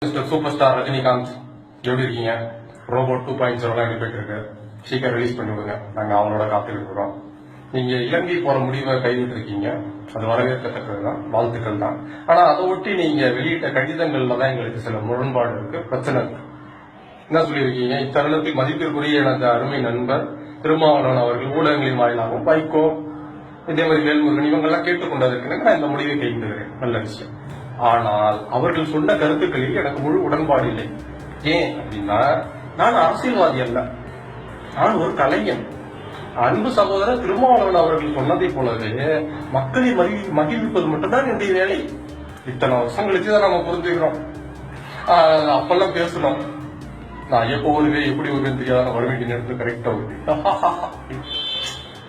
Super star Rajinikanth எப்படி இருக்கீங்க? Robot 2.0 எப்படி போயிட்டு இருக்கு? சீக்கிரம் ரிலீஸ் பண்ணி விடுங்க. நாங்க அவங்களோட காத்துக்கிட்டு இருக்கிறோம். நீங்க இலங்கை போற முடிவை கைவிட்டு இருக்கீங்க, அது வரவேற்கத்தக்கதுதான், வாழ்த்துக்கள் தான். ஆனா அதை ஒட்டி நீங்க வெளியிட்ட கடிதங்கள்ல தான் எங்களுக்கு சில முரண்பாடு இருக்கு, பிரச்சனை இருக்கு. என்ன சொல்லியிருக்கீங்க? இத்தருணத்தில் மதிப்பிற்குரிய எனது அருமை நண்பர் திருமாவளவன் அவர்கள் ஊடகங்களின் வாயிலாகவும் வைகோ இதே மாதிரி வேல்முருகன் இவங்கெல்லாம் கேட்டுக்கொண்டதற்கு நான் இந்த முடிவை கைவிடுகிறேன். நல்ல விஷயம். ஆனால் அவர்கள் சொன்ன கருத்துக்களில் எனக்கு முழு உடன்பாடு இல்லை. ஏன் அப்படின்னா, நான் அரசியல்வாதி அல்ல, நான் ஒரு கலைஞன். அன்பு சகோதரர் திருமாவளவன் அவர்கள் சொன்னதை போலவே மக்களை மகிழ்விப்பது மட்டும்தான் என்னுடைய வேலை. இத்தனை வருஷம் கழிச்சுதான் நம்ம புரிஞ்சுக்கிறோம். அப்பெல்லாம் பேசணும், நான் எப்போ வருவேன் எப்படி வருவேன் தெரியாத வர வேண்டிய நேரத்தில் கரெக்டா வருவேன்.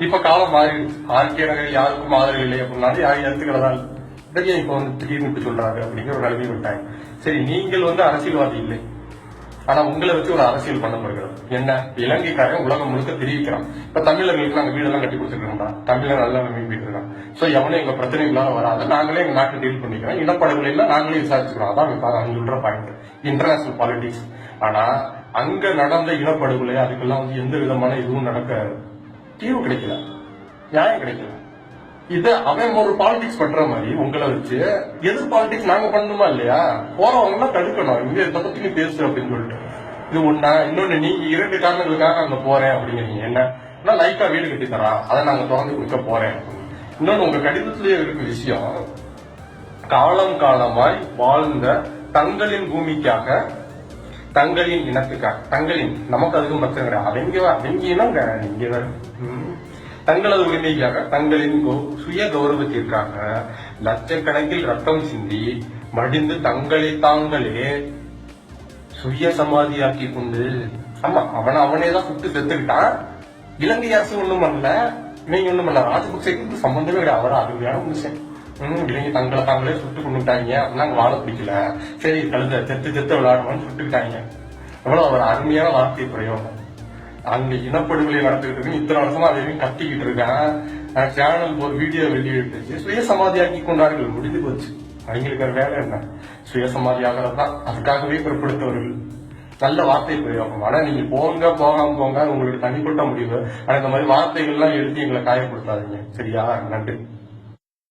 இப்ப காலம் மாறிடுச்சு. ஆர்கே நகரில் யாருக்கும் ஆதரவு இல்லை அப்படின்னாலும் யாரும் ஏற்றுக்கிறதா இல்லை. இப்ப வந்து திடீர்னு சொல்றாரு அப்படிங்கிற ஒரு நிலைமை விட்டாங்க. சரி, நீங்கள் வந்து அரசியல்வாதி இல்லை, ஆனா உங்களை வச்சு ஒரு அரசியல் பண்ணப்படுகிறது. என்ன, இலங்கைக்காரன் உலகம் முழுக்க தெரிவிக்கிறான். இப்ப தமிழர்களுக்கு நாங்க வீடெல்லாம் கட்டி கொடுத்துருக்கோம்டா, தமிழர் நல்லா மீன்பிட்டு இருக்கான். சோ எவனும் எங்க பிரச்சனைகளால வராது, நாங்களே எங்க நாட்டை டீல் பண்ணிக்கிறோம், இனப்படுகொலை எல்லாம் நாங்களே விசாரிச்சுக்கிறோம். அதான் அங்க சொல்ற பாயிண்ட், இன்டர்நேஷனல் பாலிடிக்ஸ். ஆனா அங்க நடந்த இனப்படுகொலை அதுக்கெல்லாம் வந்து எந்த விதமான இதுவும் நடக்க தீர்வு கிடைக்கல, நியாயம் கிடைக்கல. இது அவன் ஒரு பாலிடிக்ஸ் பண்ற மாதிரி உங்களை வச்சு எதிர் பாலிடிக்ஸ் நாங்க பண்ணணுமா இல்லையா? போறவங்க எல்லாம் தடுக்கணும், இங்க இதை பத்தி நீ பேசு அப்படின்னு சொல்லிட்டு. இது ஒண்ணா? இன்னொன்னு, நீங்க 2 காரணங்களுக்காக அங்க போறேன் அப்படிங்கிறீங்க. என்ன, லைக்கா வீடு கட்டி தரா, அதை நாங்க திறந்து கொடுக்க போறேன். இன்னொன்னு, உங்க கடிதத்திலேயே இருக்க விஷயம், காலம் காலமாய் வாழ்ந்த தங்களின் பூமிக்காக, தங்களின் இனத்துக்காக, தங்களின், நமக்கு அதுக்கும் பிரச்சனை கிடையாது, அவங்க இனங்க, நீங்க தங்களது உரிமைக்காக, தங்களின் சுய கௌரவத்திற்காக லட்சக்கணக்கில் ரத்தம் சிந்தி மடிந்து தங்களை தாங்களே சுய சமாதியாக்கி கொண்டு, ஆமா அவனேதான் சுட்டு செத்துக்கிட்டான். இலங்கை அரசு ஒண்ணும் பண்ணல, இவங்க ஒண்ணும் பண்ணல, ராஜபக்சேக்கு சம்பந்தமே கிடையாது. அவர் அருமையான விஷயம். இவங்க தங்களை தாங்களே சுட்டு கொண்டுட்டாங்க அப்படின்னா அங்க வாழ பிடிக்கல, சரி கழுத செத்து விளையாடுவான்னு சுட்டுக்கிட்டாங்க. எவ்வளவு அவர் அருமையான வார்த்தை பிரயோகம். அங்க இனப்படுகொலை நடத்திட்டு இருக்கு, இத்தனை வருஷமா அதையும் கத்திக்கிட்டு இருக்கான். சேனல் ஒரு வீடியோ வெளியிட்டு சுயசமாதியாக்கி கொண்டார்கள், முடிந்து போச்சு. அவங்களுக்கு வேலை என்ன, சுயசமாதி ஆகிறது தான், அதுக்காகவே பிற்படுத்தவர்கள். நல்ல வார்த்தை பிரயோகம். ஆனா நீங்க போங்க போகாம போங்க, உங்களுக்கு தனிப்பட்ட முடிவு. ஆனா இந்த மாதிரி வார்த்தைகள்லாம் எழுதி எங்களை காயப்படுத்தாதீங்க, சரியா? நன்றி.